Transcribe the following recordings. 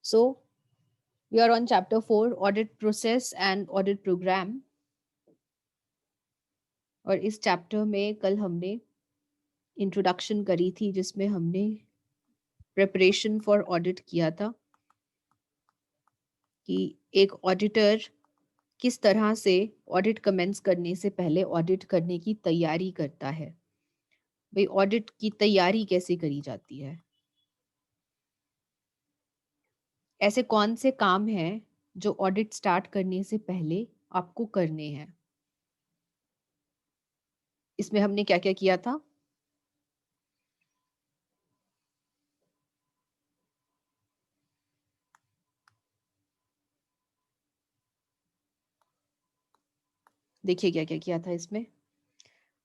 So we are on chapter 4, audit process and audit program. और इस chapter में कल हमने इंट्रोडक्शन करी थी जिसमें हमने प्रिपरेशन फॉर ऑडिट किया था कि एक ऑडिटर किस तरह से ऑडिट कमेंस करने से पहले ऑडिट करने की तैयारी करता है। भाई ऑडिट की तैयारी कैसे करी जाती है, ऐसे कौन से काम हैं जो ऑडिट स्टार्ट करने से पहले आपको करने हैं। इसमें हमने क्या क्या किया था। देखिए क्या क्या किया था इसमें।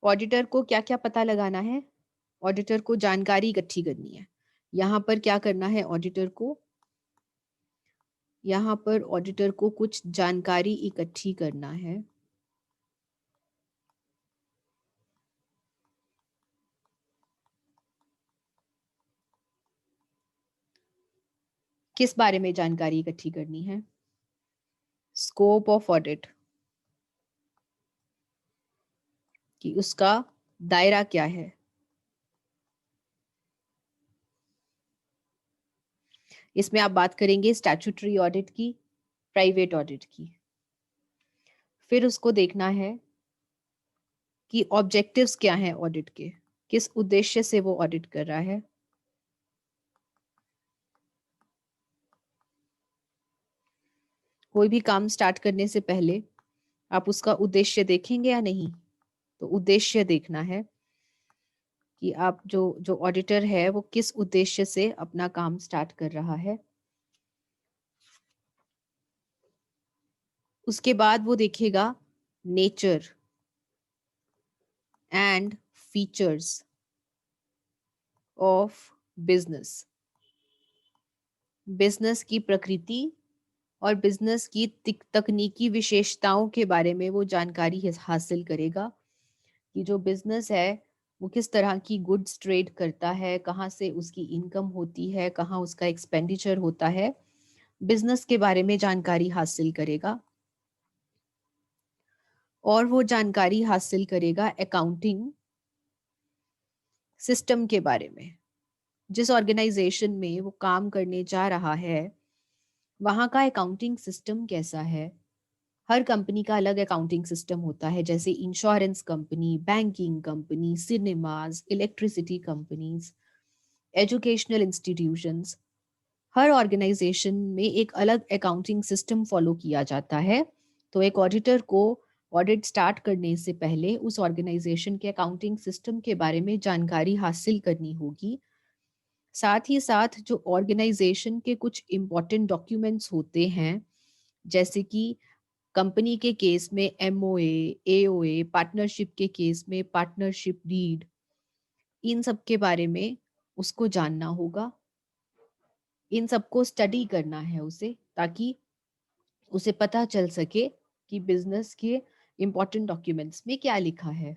ऑडिटर को क्या क्या पता लगाना है, ऑडिटर को जानकारी इकट्ठी करनी है। यहाँ पर क्या करना है ऑडिटर को, यहाँ पर ऑडिटर को कुछ जानकारी इकट्ठी करना है। किस बारे में जानकारी इकट्ठी करनी है, स्कोप ऑफ ऑडिट, कि उसका दायरा क्या है। इसमें आप बात करेंगे स्टैट्यूटरी ऑडिट की, प्राइवेट ऑडिट की। फिर उसको देखना है कि ऑब्जेक्टिव्स क्या हैं ऑडिट के, किस उद्देश्य से वो ऑडिट कर रहा है। कोई भी काम स्टार्ट करने से पहले आप उसका उद्देश्य देखेंगे या नहीं, तो उद्देश्य देखना है कि आप जो ऑडिटर है वो किस उद्देश्य से अपना काम स्टार्ट कर रहा है। उसके बाद वो देखेगा nature and features of business, business की प्रकृति और बिजनेस की तकनीकी विशेषताओं के बारे में वो जानकारी हासिल करेगा कि जो बिजनेस है वो किस तरह की गुड्स ट्रेड करता है, कहाँ से उसकी इनकम होती है, कहाँ उसका एक्सपेंडिचर होता है। बिजनेस के बारे में जानकारी हासिल करेगा। और वो जानकारी हासिल करेगा अकाउंटिंग सिस्टम के बारे में। जिस ऑर्गेनाइजेशन में वो काम करने जा रहा है वहाँ का अकाउंटिंग सिस्टम कैसा है। हर कंपनी का अलग अकाउंटिंग सिस्टम होता है, जैसे insurance company, banking company, cinemas, electricity companies, educational institutions. हर ऑर्गेनाइजेशन में एक अलग अकाउंटिंग सिस्टम फॉलो किया जाता है। तो एक ऑडिटर को ऑडिट स्टार्ट करने से पहले उस ऑर्गेनाइजेशन के अकाउंटिंग सिस्टम के बारे में जानकारी हासिल करनी होगी। साथ ही साथ जो ऑर्गेनाइजेशन के कुछ इम्पोर्टेंट डॉक्यूमेंट्स होते हैं, जैसे कि कंपनी के केस में एमओए, एओए, पार्टनरशिप के केस में पार्टनरशिप डीड, इन सब के बारे में उसको जानना होगा। इन सबको स्टडी करना है उसे, ताकि उसे पता चल सके कि बिजनेस के इम्पोर्टेंट डॉक्यूमेंट्स में क्या लिखा है।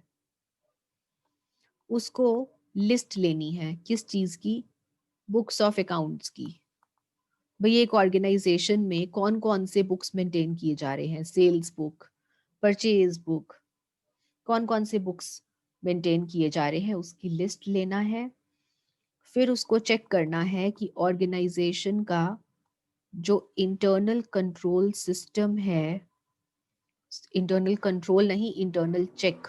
उसको लिस्ट लेनी है किस चीज की, बुक्स ऑफ अकाउंट्स की। भाई एक ऑर्गेनाइजेशन में कौन कौन से बुक्स मेंटेन किए जा रहे हैं, सेल्स बुक, परचेज बुक, कौन कौन से बुक्स मेंटेन किए जा रहे हैं, उसकी लिस्ट लेना है। फिर उसको चेक करना है कि ऑर्गेनाइजेशन का जो इंटरनल कंट्रोल सिस्टम है, इंटरनल कंट्रोल नहीं, इंटरनल चेक,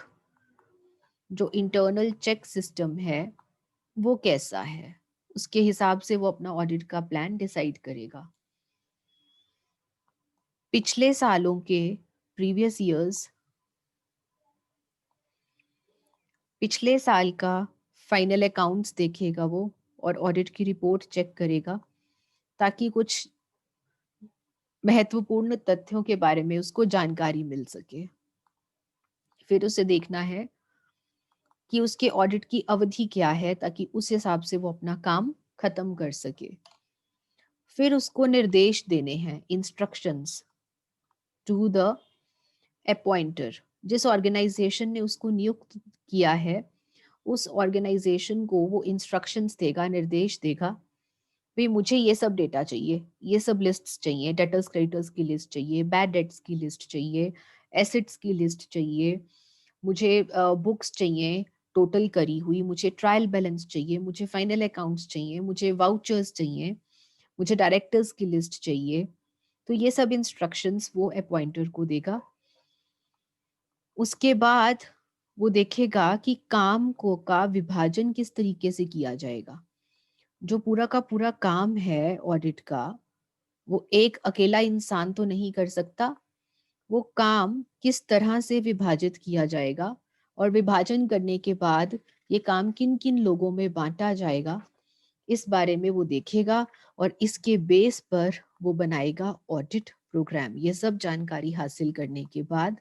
जो इंटरनल चेक सिस्टम है वो कैसा है। उसके हिसाब से वो अपना ऑडिट का प्लान डिसाइड करेगा। पिछले सालों के प्रीवियस ईयर्स, पिछले साल का फाइनल अकाउंट्स देखेगा वो और ऑडिट की रिपोर्ट चेक करेगा, ताकि कुछ महत्वपूर्ण तथ्यों के बारे में उसको जानकारी मिल सके। फिर उसे देखना है कि उसके ऑडिट की अवधि क्या है, ताकि उस हिसाब से वो अपना काम खत्म कर सके। फिर उसको निर्देश देने हैं, इंस्ट्रक्शंस टू द अपॉइंटर। जिस ऑर्गेनाइजेशन ने उसको नियुक्त किया है उस ऑर्गेनाइजेशन को वो इंस्ट्रक्शंस देगा, निर्देश देगा भाई मुझे ये सब डेटा चाहिए, ये सब लिस्ट्स चाहिए, डेटर्स क्रेडिटर्स की लिस्ट चाहिए, बैड डेट्स की लिस्ट चाहिए, एसेट्स की लिस्ट चाहिए, मुझे बुक्स चाहिए टोटल करी हुई, मुझे ट्रायल बैलेंस चाहिए, मुझे फाइनल अकाउंट्स चाहिए, मुझे वाउचर्स चाहिए, मुझे डायरेक्टर्स की लिस्ट चाहिए। तो ये सब इंस्ट्रक्शंस वो अपॉइंटर को देगा। उसके बाद वो देखेगा कि काम को का विभाजन किस तरीके से किया जाएगा। जो पूरा का पूरा काम है ऑडिट का, वो एक अकेला इंसान तो नहीं कर सकता। वो काम किस तरह से विभाजित किया जाएगा और विभाजन करने के बाद ये काम किन किन लोगों में बांटा जाएगा, इस बारे में वो देखेगा और इसके बेस पर वो बनाएगा ऑडिट प्रोग्राम। ये सब जानकारी हासिल करने के बाद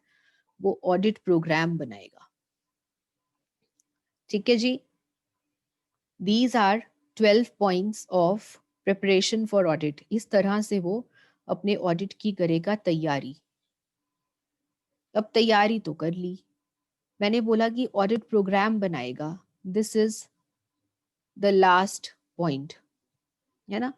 वो ऑडिट प्रोग्राम बनाएगा। ठीक है जी। These are 12 points of preparation for audit. इस तरह से वो अपने ऑडिट की करेगा तैयारी। अब तैयारी तो कर ली, मैंने बोला कि ऑडिट प्रोग्राम बनाएगा। This is the last point, है ना।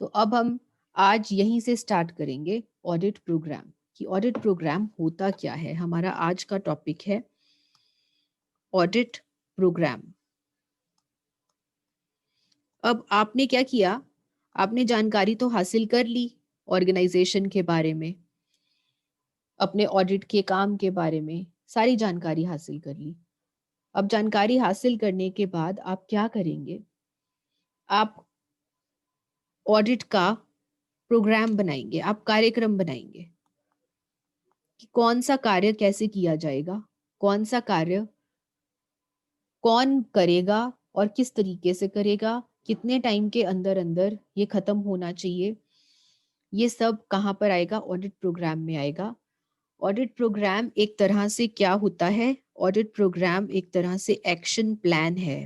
तो अब हम आज यहीं से स्टार्ट करेंगे ऑडिट प्रोग्राम कि ऑडिट प्रोग्राम होता क्या है। हमारा आज का टॉपिक है ऑडिट प्रोग्राम। अब आपने क्या किया, आपने जानकारी तो हासिल कर ली ऑर्गेनाइजेशन के बारे में, अपने ऑडिट के काम के बारे में सारी जानकारी हासिल कर ली। अब जानकारी हासिल करने के बाद आप क्या करेंगे, आप ऑडिट का प्रोग्राम बनाएंगे, आप कार्यक्रम बनाएंगे कि कौन सा कार्य कैसे किया जाएगा, कौन सा कार्य कौन करेगा और किस तरीके से करेगा, कितने टाइम के अंदर अंदर ये खत्म होना चाहिए। ये सब कहाँ पर आएगा, ऑडिट प्रोग्राम में आएगा। ऑडिट प्रोग्राम एक तरह से क्या होता है, ऑडिट प्रोग्राम एक तरह से एक्शन प्लान है।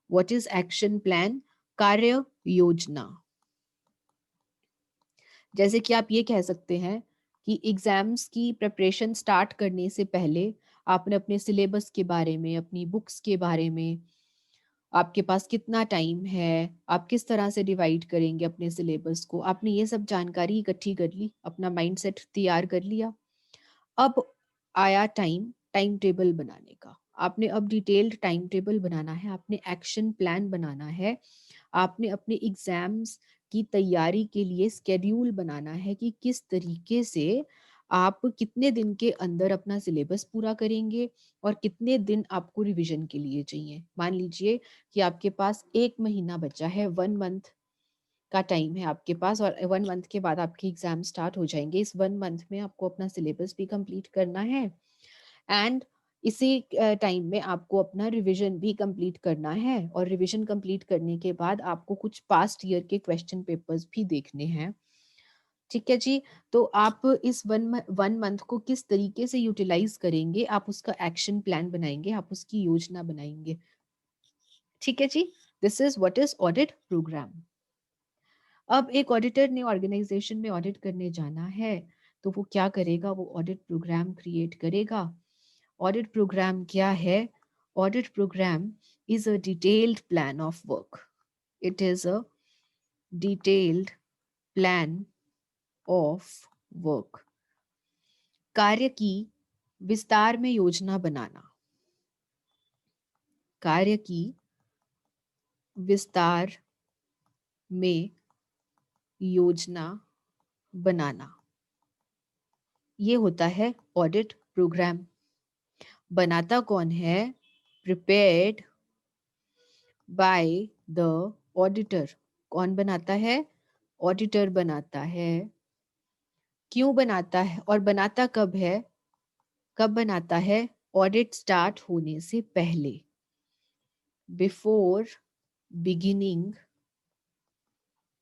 What is action plan? कार्य योजना। जैसे कि आप ये कह सकते हैं कि एग्जाम्स की प्रिपरेशन स्टार्ट करने से पहले आपने अपने सिलेबस के बारे में, अपनी बुक्स के बारे में, आपके पास कितना टाइम है, आप किस तरह से डिवाइड करेंगे अपने सिलेबस को, आपने ये सब जानकारी इकट्ठी कर ली, अपना माइंडसेट तैयार कर लिया। अब आया टाइम टाइम टेबल बनाने का। आपने अब डिटेल्ड टाइम टेबल बनाना है, आपने एक्शन प्लान बनाना है, आपने अपने एग्जाम्स की तैयारी के लिए स्केड्यूल बनाना है कि किस तरीके से आप कितने दिन के अंदर अपना सिलेबस पूरा करेंगे और कितने दिन आपको रिवीजन के लिए चाहिए। मान लीजिए कि आपके पास 1 महीना बचा है, 1 मंथ का टाइम है आपके पास और 1 मंथ के बाद आपके एग्जाम स्टार्ट हो जाएंगे। इस 1 मंथ में आपको अपना सिलेबस भी कंप्लीट करना है एंड इसी टाइम में आपको अपना रिवीजन भी कंप्लीट करना है और रिवीजन कंप्लीट करने के बाद आपको कुछ पास्ट ईयर के क्वेश्चन पेपर्स भी देखने हैं। ठीक है जी। तो आप इस 1 मंथ को किस तरीके से यूटिलाइज करेंगे, आप उसका एक्शन प्लान बनाएंगे, आप उसकी योजना बनाएंगे। ठीक है जी। This is what is audit programme. अब एक ऑडिटर ने ऑर्गेनाइजेशन में ऑडिट करने जाना है तो वो क्या करेगा, वो ऑडिट प्रोग्राम क्रिएट करेगा। ऑडिट प्रोग्राम क्या है? Audit programme is a detailed plan of work. It is a detailed plan of work. कार्य की विस्तार में योजना बनाना, कार्य की विस्तार में योजना बनाना, ये होता है ऑडिट प्रोग्राम। बनाता कौन है? Prepared by the auditor. कौन बनाता है? ऑडिटर बनाता है। क्यों बनाता है और बनाता कब है? कब बनाता है? ऑडिट स्टार्ट होने से पहले, before beginning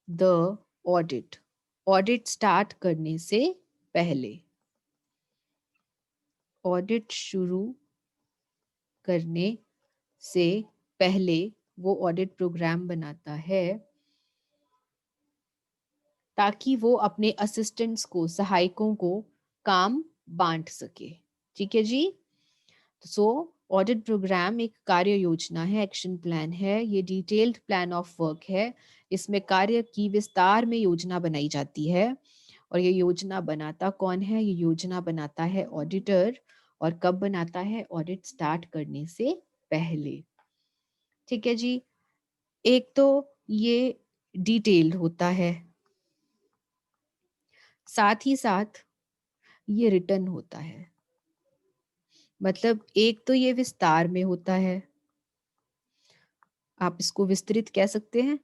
the audit. Audit start करने से पहले, ऑडिट शुरू करने से पहले वो ऑडिट प्रोग्राम बनाता है ताकि वो अपने असिस्टेंट्स को, सहायकों को काम बांट सके। ठीक है जी। सो ऑडिट प्रोग्राम एक कार्य योजना है, एक्शन प्लान है, ये डिटेल्ड प्लान ऑफ वर्क है। इसमें कार्य की विस्तार में योजना बनाई जाती है और ये योजना बनाता कौन है? ये योजना बनाता है ऑडिटर। और कब बनाता है? ऑडिट स्टार्ट करने से पहले। ठीक है जी। एक तो ये डिटेल्ड होता है, साथ ही साथ ये रिटर्न होता है। मतलब एक तो ये विस्तार में होता है, आप इसको विस्तृत कह सकते हैं।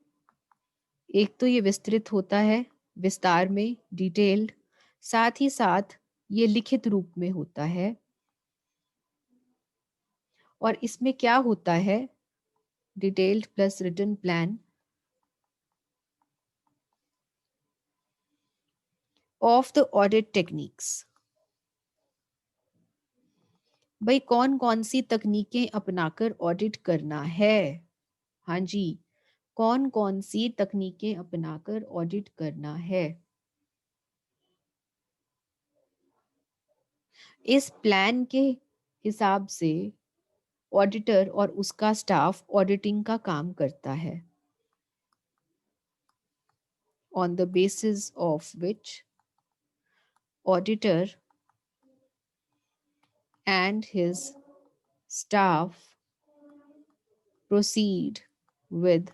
एक तो ये विस्तृत होता है, विस्तार में, डिटेल्ड। साथ ही साथ ये लिखित रूप में होता है। और इसमें क्या होता है? Detailed plus written plan of the audit techniques. भाई कौन कौन सी तकनीकें अपनाकर ऑडिट करना है? हाँ जी, कौन कौन सी तकनीकें अपनाकर ऑडिट करना है? इस प्लान के हिसाब से ऑडिटर और उसका स्टाफ ऑडिटिंग का काम करता है। On the basis of which auditor and his staff proceed with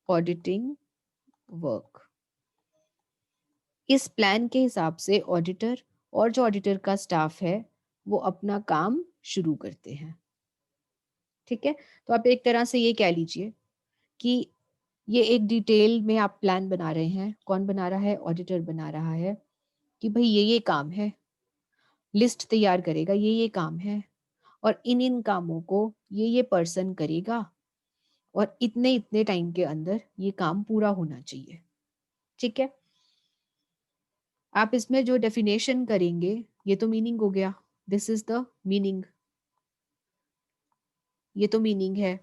auditing work. इस प्लान के हिसाब से ऑडिटर और जो ऑडिटर का स्टाफ है वो अपना काम शुरू करते हैं। ठीक है, तो आप एक तरह से ये कह लीजिए कि ये एक डिटेल में आप प्लान बना रहे हैं। कौन बना रहा है? ऑडिटर बना रहा है कि भाई ये काम है, लिस्ट तैयार करेगा, ये काम है और इन इन कामों को ये पर्सन करेगा और इतने इतने टाइम के अंदर ये काम पूरा होना चाहिए। ठीक है, आप इसमें जो डेफिनेशन करेंगे ये तो मीनिंग हो गया। दिस इज द मीनिंग, ये तो मीनिंग है।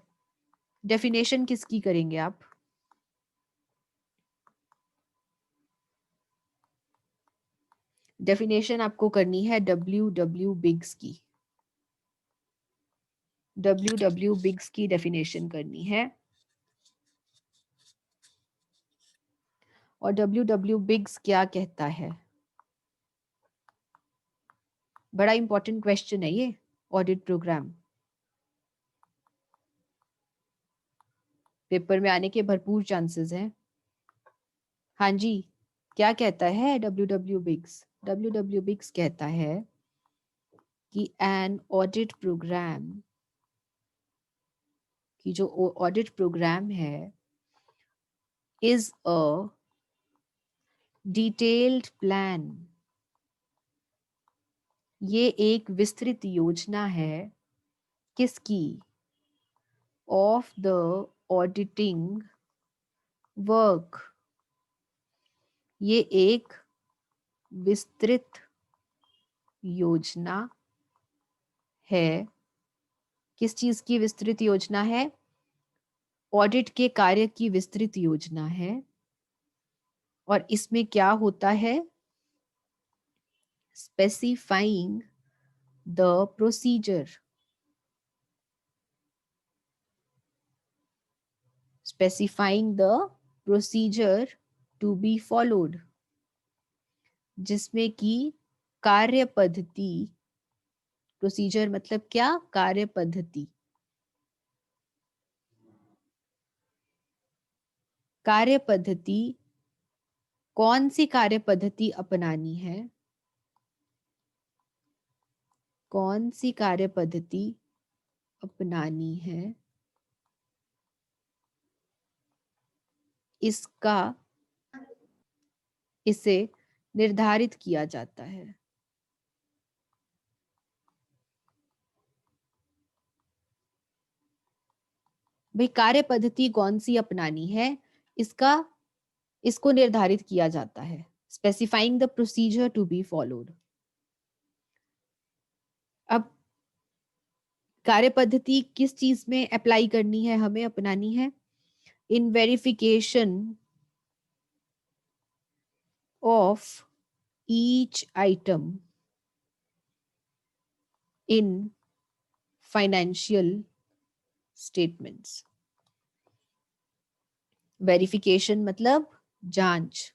डेफिनेशन किसकी करेंगे आप? डेफिनेशन आपको करनी है डब्ल्यू बिग्स की। डब्ल्यू बिग्स की डेफिनेशन करनी है। और डब्ल्यू बिग्स क्या कहता है? बड़ा इंपॉर्टेंट क्वेश्चन है ये। ऑडिट प्रोग्राम पेपर में आने के भरपूर चांसेस हैं। हाँ जी, क्या कहता है डब्ल्यू बिग्स? डब्ल्यू बिग्स कहता है कि एन ऑडिट प्रोग्राम, कि जो ऑडिट प्रोग्राम है इज अ डिटेल्ड प्लान, ये एक विस्तृत योजना है। किसकी? ऑफ द ऑडिटिंग वर्क, ये एक विस्तृत योजना है। किस चीज की विस्तृत योजना है? ऑडिट के कार्य की विस्तृत योजना है। और इसमें क्या होता है? Specifying the procedure, specifying the procedure to be followed, जिसमें कि कार्य पद्धति, प्रोसीजर मतलब क्या? कार्य पद्धति। कार्य पद्धति, कौन सी कार्य पद्धति अपनानी है? कौन सी कार्य पद्धति अपनानी है, इसका, इसे निर्धारित किया जाता है। भाई कार्य पद्धति कौन सी अपनानी है, इसका, इसको निर्धारित किया जाता है। Specifying the procedure to be followed. अब कार्य पद्धति किस चीज में अप्लाई करनी है, हमें अपनानी है? In verification of each item in financial statements. Verification मतलब जांच।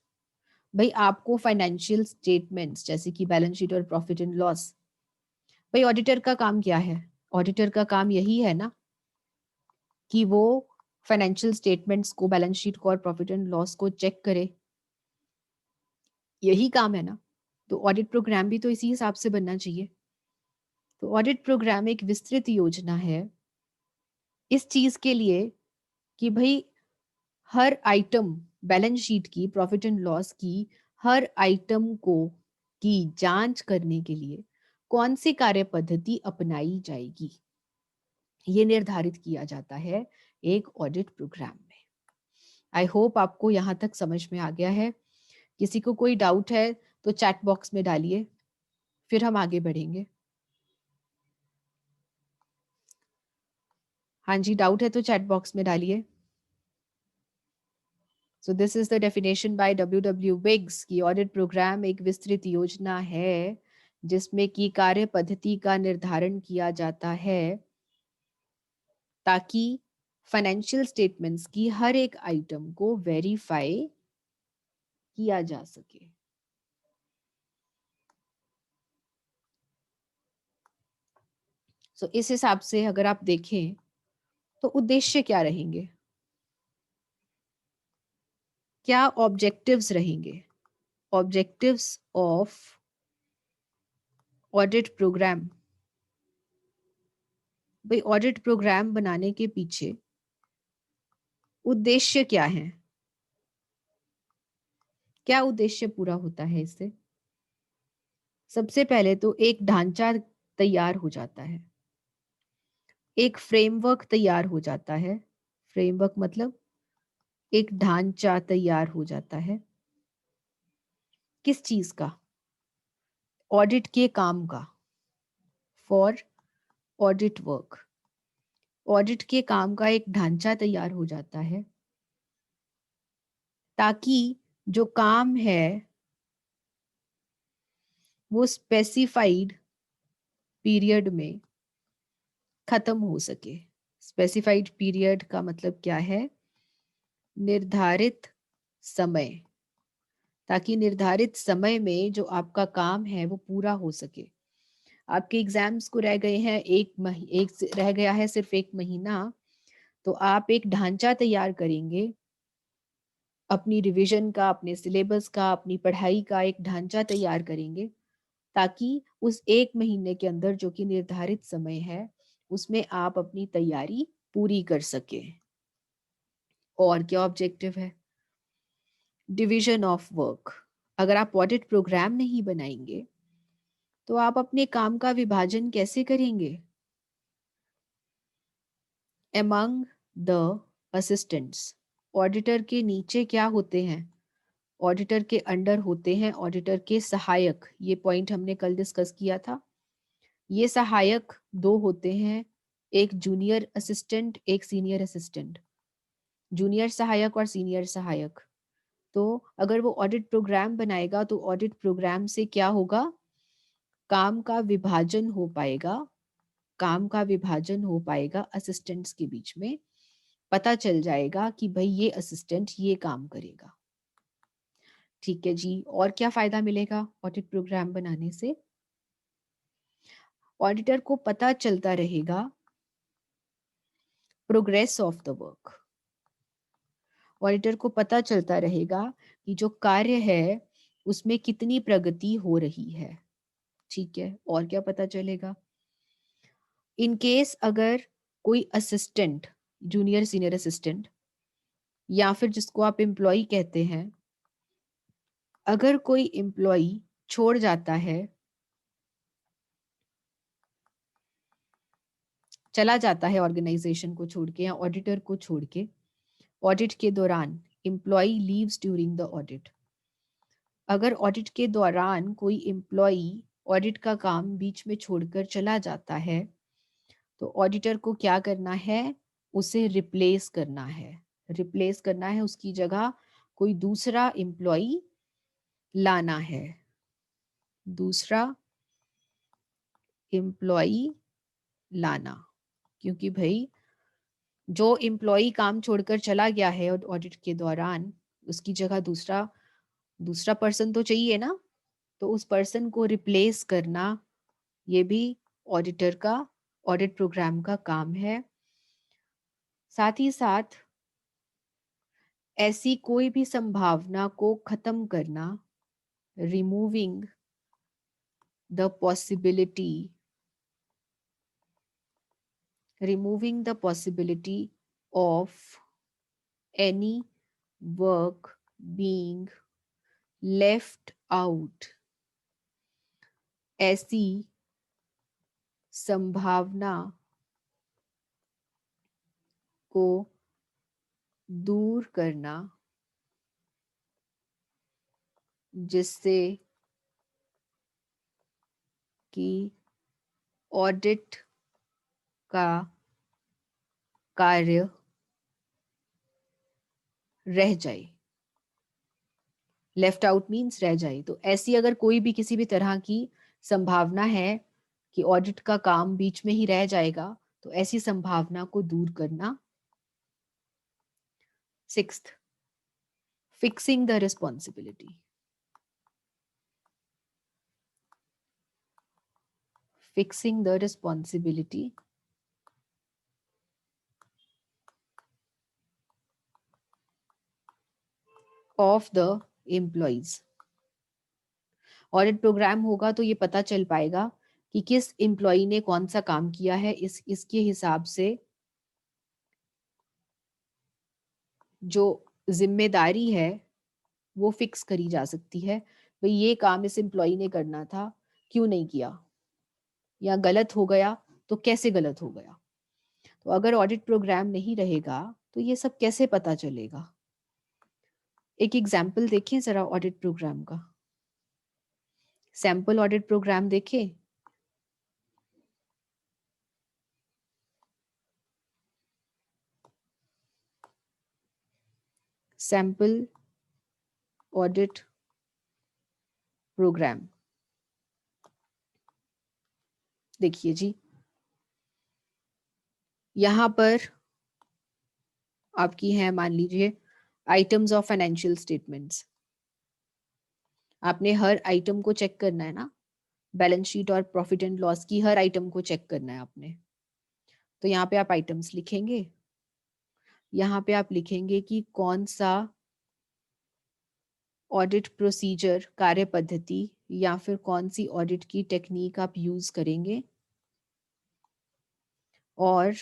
भाई आपको फाइनेंशियल स्टेटमेंट्स जैसे कि बैलेंस शीट और प्रॉफिट एंड लॉस, भाई ऑडिटर का काम क्या है? ऑडिटर का काम यही है ना कि वो फाइनेंशियल स्टेटमेंट्स को, बैलेंस शीट को और प्रॉफिट एंड लॉस को चेक करे। यही काम है ना। तो ऑडिट प्रोग्राम भी तो इसी हिसाब से बनना चाहिए। तो ऑडिट प्रोग्राम एक विस्तृत योजना है इस चीज के लिए कि भाई हर आइटम, बैलेंस शीट की, प्रॉफिट एंड लॉस की हर आइटम को की जांच करने के लिए कौन सी कार्य पद्धति अपनाई जाएगी, ये निर्धारित किया जाता है एक ऑडिट प्रोग्राम में। आई होप आपको यहाँ तक समझ में आ गया है। किसी को कोई डाउट है तो चैट बॉक्स में डालिए, फिर हम आगे बढ़ेंगे। हाँ जी, डाउट है तो चैट बॉक्स में डालिए। So this is the definition by W wigs की ऑडिट प्रोग्राम एक विस्तृत योजना है जिसमें की कार्य पद्धति का निर्धारण किया जाता है ताकि फाइनेंशियल स्टेटमेंट्स की हर एक आइटम को वेरीफाई किया जा सके। सो इस हिसाब से अगर आप देखें तो उद्देश्य क्या रहेंगे, क्या ऑब्जेक्टिव्स रहेंगे? Objectives of audit programme. भाई ऑडिट प्रोग्राम बनाने के पीछे उद्देश्य क्या है? क्या उद्देश्य पूरा होता है इससे? सबसे पहले तो एक ढांचा तैयार हो जाता है, एक फ्रेमवर्क तैयार हो जाता है। फ्रेमवर्क मतलब एक ढांचा तैयार हो जाता है। किस चीज का? ऑडिट के काम का। For audit work. ऑडिट के काम का एक ढांचा तैयार हो जाता है ताकि जो काम है वो स्पेसिफाइड पीरियड में खत्म हो सके। स्पेसिफाइड पीरियड का मतलब क्या है? निर्धारित समय। ताकि निर्धारित समय में जो आपका काम है वो पूरा हो सके। आपके एग्जाम्स को रह गए हैं रह गया है सिर्फ 1 महीना, तो आप एक ढांचा तैयार करेंगे अपनी रिवीजन का, अपने सिलेबस का, अपनी पढ़ाई का एक ढांचा तैयार करेंगे ताकि उस 1 महीने के अंदर जो कि निर्धारित समय है उसमें आप अपनी तैयारी पूरी कर सके। और क्या ऑब्जेक्टिव है? Division of work. अगर आप ऑडिट प्रोग्राम नहीं बनाएंगे तो आप अपने काम का विभाजन कैसे करेंगे? Among the assistants. ऑडिटर के नीचे क्या होते हैं? ऑडिटर के अंडर होते हैं ऑडिटर के सहायक। ये पॉइंट हमने कल डिस्कस किया था। ये सहायक दो होते हैं, एक जूनियर असिस्टेंट, एक सीनियर असिस्टेंट। जूनियर सहायक और सीनियर सहायक। तो अगर वो ऑडिट प्रोग्राम बनाएगा तो ऑडिट प्रोग्राम से क्या होगा? काम का विभाजन हो पाएगा। काम का विभाजन हो पाएगा असिस्टेंट्स के बीच में। पता चल जाएगा कि भाई ये असिस्टेंट ये काम करेगा। ठीक है जी। और क्या फायदा मिलेगा ऑडिट प्रोग्राम बनाने से? ऑडिटर को पता चलता रहेगा progress of the work. Auditor को पता चलता रहेगा कि जो कार्य है उसमें कितनी प्रगति हो रही है। ठीक है। और क्या पता चलेगा? इन केस अगर कोई असिस्टेंट, जूनियर सीनियर असिस्टेंट या फिर जिसको आप एम्प्लॉय कहते हैं, अगर कोई एम्प्लॉय छोड़ जाता है, चला जाता है ऑर्गेनाइजेशन को छोड़ के या ऑडिटर को छोड़ के, ऑडिट के दौरान, employee leaves during the audit. अगर ऑडिट के दौरान कोई एम्प्लॉय ऑडिट का काम बीच में छोड़कर चला जाता है तो ऑडिटर को क्या करना है? उसे रिप्लेस करना है। रिप्लेस करना है, उसकी जगह कोई दूसरा एम्प्लॉय लाना है। दूसरा एम्प्लॉय लाना। क्योंकि भाई जो एम्प्लॉय काम छोड़कर चला गया है ऑडिट के दौरान, उसकी जगह दूसरा दूसरा पर्सन तो चाहिए ना, तो उस पर्सन को रिप्लेस करना ये भी ऑडिटर का, ऑडिट प्रोग्राम का काम है। साथ ही साथ ऐसी कोई भी संभावना को खत्म करना, removing the possibility, removing the possibility of any work being left out, ऐसी संभावना को दूर करना जिससे कि ऑडिट का कार्य रह जाए। लेफ्ट आउट मीन्स रह जाए। तो ऐसी अगर कोई भी किसी भी तरह की संभावना है कि ऑडिट का काम बीच में ही रह जाएगा, तो ऐसी संभावना को दूर करना। Sixth, fixing the responsibility, fixing the responsibility of the employees। Audit programme होगा तो ये पता चल पाएगा कि किस एम्प्लॉय ने कौन सा काम किया है। इसके हिसाब से जो जिम्मेदारी है वो फिक्स करी जा सकती है। भाई ये काम इस एम्प्लॉय ने करना था, क्यों नहीं किया, या गलत हो गया तो कैसे गलत हो गया। तो अगर ऑडिट प्रोग्राम नहीं रहेगा तो ये सब कैसे पता चलेगा। एक एग्जाम्पल देखें जरा ऑडिट प्रोग्राम का, सैंपल ऑडिट प्रोग्राम देखें। सैंपल ऑडिट प्रोग्राम देखिए जी, यहां पर आपकी है, मान लीजिए आइटम्स ऑफ फाइनेंशियल स्टेटमेंट्स। आपने हर आइटम को चेक करना है ना, बैलेंस शीट और प्रॉफिट एंड लॉस की हर आइटम को चेक करना है आपने। तो यहाँ पे आप आइटम्स लिखेंगे, यहाँ पे आप लिखेंगे कि कौन सा ऑडिट प्रोसीजर, कार्य पद्धति, या फिर कौन सी ऑडिट की टेक्निक आप यूज करेंगे, और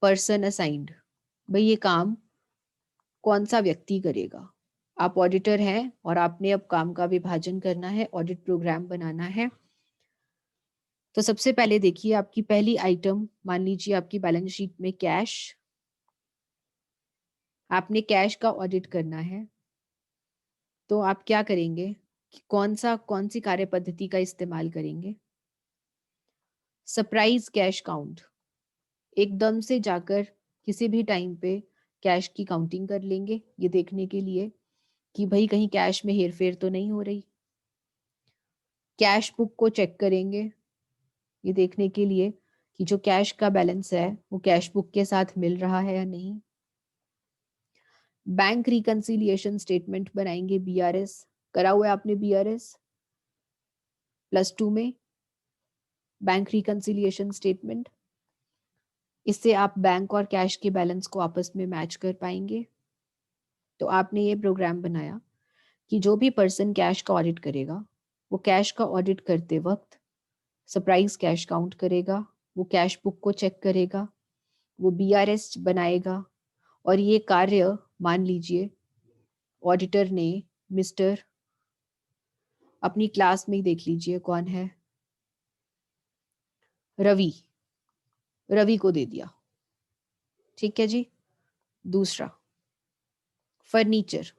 पर्सन असाइंड, भाई ये काम कौन सा व्यक्ति करेगा। आप ऑडिटर हैं और आपने अब काम का विभाजन करना है, ऑडिट प्रोग्राम बनाना है। तो सबसे पहले देखिए आपकी पहली आइटम, मान लीजिए आपकी बैलेंस शीट में कैश, आपने कैश का ऑडिट करना है। तो आप क्या करेंगे कि कौन सी कार्य पद्धति का इस्तेमाल करेंगे। सरप्राइज कैश काउंट, एकदम से जाकर किसी भी टाइम पे कैश की काउंटिंग कर लेंगे, ये देखने के लिए कि भाई कहीं कैश में हेरफेर तो नहीं हो रही। कैश बुक को चेक करेंगे, ये देखने के लिए कि जो कैश का बैलेंस है वो कैश बुक के साथ मिल रहा है या नहीं। बैंक रिकंसिलिएशन स्टेटमेंट बनाएंगे, बीआरएस करा हुआ है आपने, बीआरएस +2 में बैंक रिकंसिलिएशन स्टेटमेंट। इससे आप बैंक और कैश के बैलेंस को आपस में मैच कर पाएंगे। तो आपने ये प्रोग्राम बनाया कि जो भी पर्सन कैश का ऑडिट करेगा वो कैश का ऑडिट करते वक्त सरप्राइज कैश काउंट करेगा, वो कैश बुक को चेक करेगा, वो बीआरएस बनाएगा। और ये कार्य मान लीजिए ऑडिटर ने मिस्टर, अपनी क्लास में ही देख लीजिए कौन है, रवि, रवि को दे दिया। ठीक है जी। दूसरा फर्नीचर,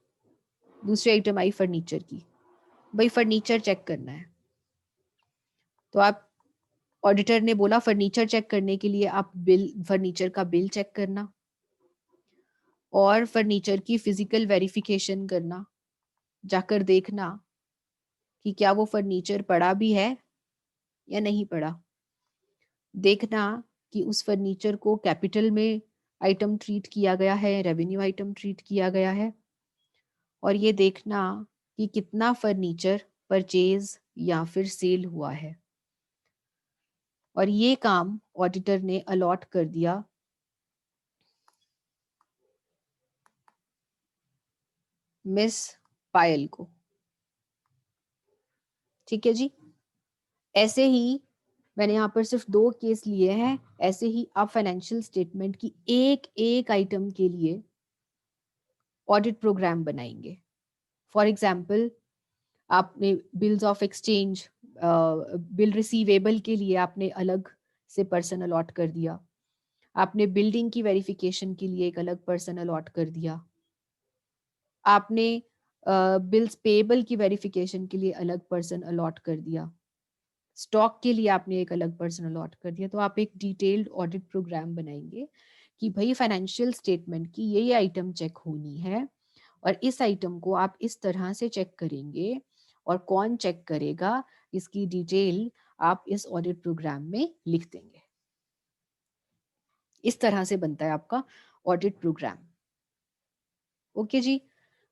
दूसरी आइटम आई फर्नीचर की, भाई फर्नीचर चेक करना है। तो आप, ऑडिटर ने बोला फर्नीचर चेक करने के लिए आप बिल, फर्नीचर का बिल चेक करना और फर्नीचर की फिजिकल वेरिफिकेशन करना, जाकर देखना कि क्या वो फर्नीचर पड़ा भी है या नहीं पड़ा। देखना कि उस फर्नीचर को कैपिटल में आइटम ट्रीट किया गया है, रेवेन्यू आइटम ट्रीट किया गया है, और ये देखना कि कितना फर्नीचर परचेज या फिर सेल हुआ है। और ये काम ऑडिटर ने अलॉट कर दिया मिस पायल को। ठीक है जी। ऐसे ही मैंने यहाँ पर सिर्फ 2 केस लिए हैं। ऐसे ही आप फाइनेंशियल स्टेटमेंट की एक एक आइटम के लिए ऑडिट प्रोग्राम बनाएंगे। फॉर एग्जाम्पल, आपने bills of exchange, bill receivable के लिए आपने अलग से पर्सन अलॉट कर दिया, आपने बिल्डिंग की वेरिफिकेशन के लिए एक अलग पर्सन अलॉट कर दिया, आपने बिल्स पेएबल की वेरिफिकेशन के लिए अलग पर्सन अलॉट कर दिया, स्टॉक के लिए आपने एक अलग पर्सन अलॉट कर दिया। तो आप एक डिटेल्ड ऑडिट प्रोग्राम बनाएंगे कि भाई फाइनेंशियल स्टेटमेंट की ये आइटम चेक होनी है, और इस आइटम को आप इस तरह से चेक करेंगे, और कौन चेक करेगा इसकी डिटेल आप इस ऑडिट प्रोग्राम में लिख देंगे। इस तरह से बनता है आपका ऑडिट प्रोग्राम। ओके जी।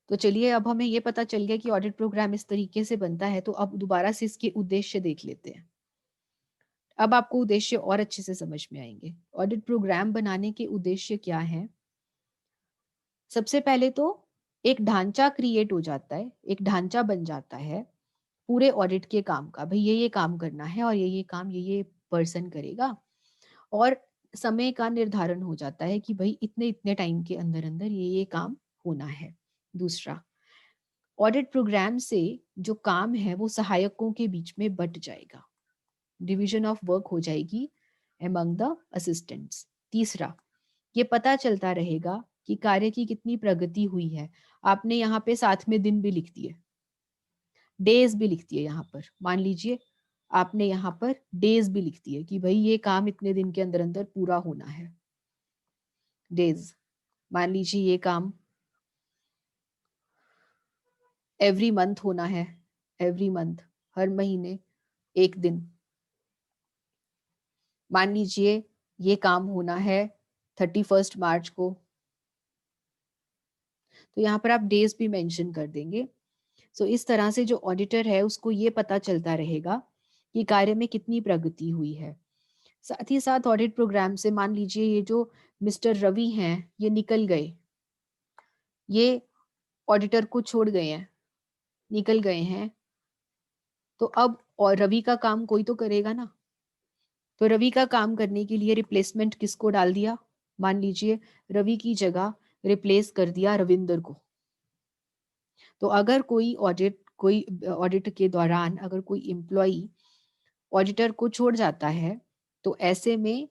तो चलिए, अब हमें ये पता चल गया कि ऑडिट प्रोग्राम इस तरीके से बनता है, तो अब दोबारा से इसके उद्देश्य देख लेते हैं। अब आपको उद्देश्य और अच्छे से समझ में आएंगे। ऑडिट प्रोग्राम बनाने के उद्देश्य क्या हैं? सबसे पहले तो एक ढांचा क्रिएट हो जाता है, एक ढांचा बन जाता है पूरे ऑडिट के काम का। भाई ये काम करना है, और ये काम ये पर्सन करेगा, और समय का निर्धारण हो जाता है कि भाई इतने इतने टाइम के अंदर अंदर ये काम होना है। दूसरा, ऑडिट प्रोग्राम से जो काम है वो सहायकों के बीच में बट जाएगा, डिवीजन ऑफ वर्क हो जाएगी एमंग द असिस्टेंट्स। तीसरा, ये पता चलता रहेगा कि कार्य की कितनी प्रगति हुई है। आपने यहाँ पे साथ में दिन भी लिख दिए, डेज भी लिख दिए। यहाँ पर मान लीजिए आपने यहाँ पर डेज भी लिख दिए कि भाई ये काम इतने दिन के अंदर अंदर पूरा होना है, डेज। मान लीजिए ये काम एवरी मंथ होना है, एवरी मंथ, हर महीने एक दिन। मान लीजिए ये काम होना है 31 मार्च को, तो यहाँ पर आप डेज भी मेंशन कर देंगे। सो इस तरह से जो ऑडिटर है उसको ये पता चलता रहेगा कि कार्य में कितनी प्रगति हुई है। साथ ही साथ ऑडिट प्रोग्राम से मान लीजिए ये जो मिस्टर रवि हैं ये निकल गए, ये ऑडिटर को छोड़ गए हैं, निकल गए हैं, तो अब और रवि का काम कोई तो करेगा ना। तो रवि का काम करने के लिए रिप्लेसमेंट किसको डाल दिया? मान लीजिए रवि की जगह रिप्लेस कर दिया रविंदर को। तो अगर कोई ऑडिट के दौरान अगर कोई एम्प्लॉई ऑडिटर को छोड़ जाता है, तो ऐसे में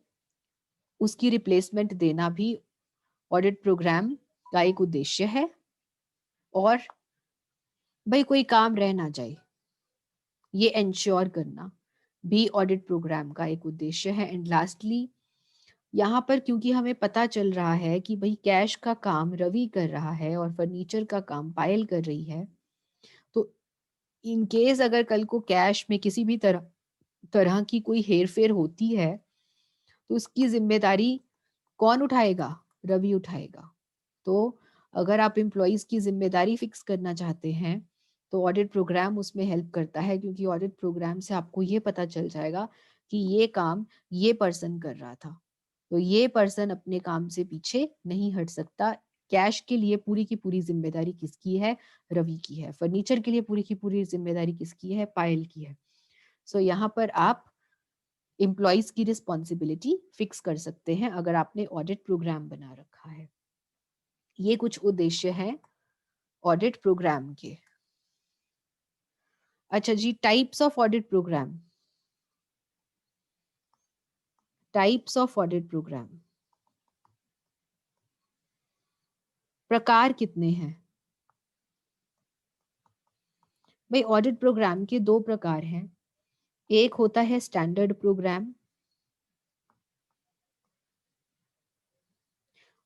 उसकी रिप्लेसमेंट देना भी ऑडिट प्रोग्राम का एक उद्देश्य है। और भाई कोई काम रह ना जाए, ये इंश्योर करना भी ऑडिट प्रोग्राम का एक उद्देश्य है। एंड लास्टली, यहाँ पर क्योंकि हमें पता चल रहा है कि भाई कैश का काम रवि कर रहा है और फर्नीचर का काम पायल कर रही है, तो इन केस अगर कल को कैश में किसी भी तरह की कोई हेरफेर होती है, तो उसकी जिम्मेदारी कौन उठाएगा? रवि उठाएगा। तो अगर आप एम्प्लॉयज की जिम्मेदारी फिक्स करना चाहते हैं, तो ऑडिट प्रोग्राम उसमें हेल्प करता है, क्योंकि ऑडिट प्रोग्राम से आपको ये पता चल जाएगा कि ये काम ये पर्सन कर रहा था, तो ये पर्सन अपने काम से पीछे नहीं हट सकता। कैश के लिए पूरी की पूरी जिम्मेदारी किसकी है? रवि की है। फर्नीचर के लिए पूरी की पूरी जिम्मेदारी किसकी है? पायल की है। सो यहाँ पर आप एम्प्लॉयज की रिस्पॉन्सिबिलिटी फिक्स कर सकते हैं अगर आपने ऑडिट प्रोग्राम बना रखा है। ये कुछ उद्देश्य हैं ऑडिट प्रोग्राम के। अच्छा जी, types of audit programme. Types of audit programme, प्रकार कितने हैं? भाई ऑडिट प्रोग्राम के 2 प्रकार हैं। एक होता है स्टैंडर्ड प्रोग्राम,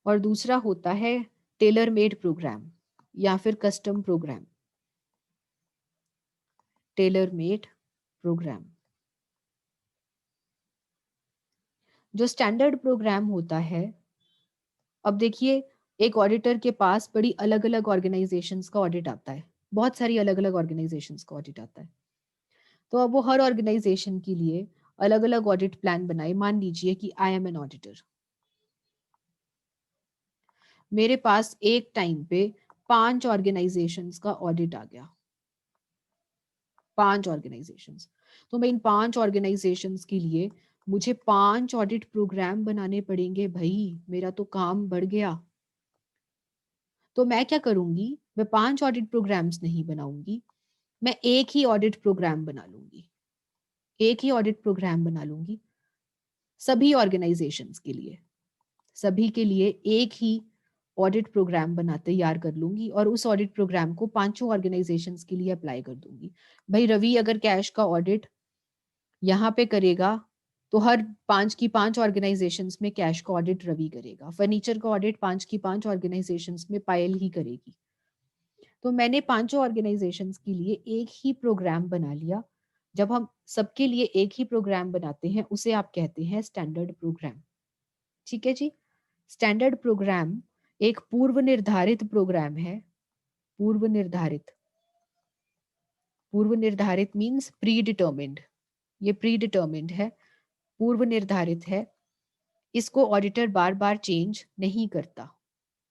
और दूसरा होता है टेलर मेड प्रोग्राम या फिर custom programme. Tailor made programme जो स्टैंडर्ड प्रोग्राम होता है, अब देखिए एक ऑडिटर के पास बड़ी अलग-अलग ऑर्गेनाइजेशंस का ऑडिट आता है। बहुत सारी अलग-अलग ऑर्गेनाइजेशंस का ऑडिट आता है। तो अब वो हर ऑर्गेनाइजेशन के लिए अलग-अलग ऑडिट प्लान बनाए। मान लीजिए कि आई एम एन ऑडिटर। मेरे पास एक टाइम पे 5 ऑर्गेनाइजेशंस का ऑडिट आ गया। 5 ऑर्गेनाइजेशंस। तो मैं इन 5 ऑर्गेनाइजेशंस के लिए मुझे 5 ऑडिट प्रोग्राम बनाने पड़ेंगे भई, मेरा तो काम बढ़ गया। तो मैं क्या करूँगी, मैं 5 ऑडिट प्रोग्राम्स नहीं बनाऊँगी, मैं एक ही ऑडिट प्रोग्राम बना लूँगी। एक ही ऑडिट प्रोग्राम बना लूँगी, सभी ऑर्गेनाइजेशंस के लिए। सभी के लिए एक ही ऑडिट प्रोग्राम बना तैयार कर लूँगी और उस ऑडिट प्रोग्राम को पाँचों ऑर्गेनाइजेशंस के लिए अप्लाई कर दूँगी। भई रवि अगर कैश का ऑडिट यहाँ पे करेगा, तो हर 5 की 5 ऑर्गेनाइजेशंस में कैश का ऑडिट रवि करेगा। फर्नीचर का ऑडिट 5 की 5 ऑर्गेनाइजेशंस में पायल ही करेगी। तो मैंने पाँचों ऑर्गेनाइजेशंस के लिए एक ही प्रोग्राम बना लिया। जब हम सबके लिए एक ही प्रोग्राम बनाते हैं, उसे आप कहते हैं स्टैंडर्ड प्रोग्राम। ठीक है जी? स्टैंडर्ड प्रोग्राम एक पूर्व निर्धारित प्रोग्राम है। पूर्व निर्धारित। पूर्व निर्धारित मीन्स प्री डिटर्मिन्ड। ये प्री डिटर्मिन्ड है, पूर्व निर्धारित है। इसको ऑडिटर बार-बार चेंज नहीं करता।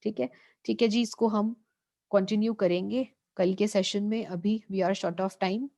ठीक है? ठीक है जी, इसको हम कंटिन्यू करेंगे कल के सेशन में। अभी we are short of time.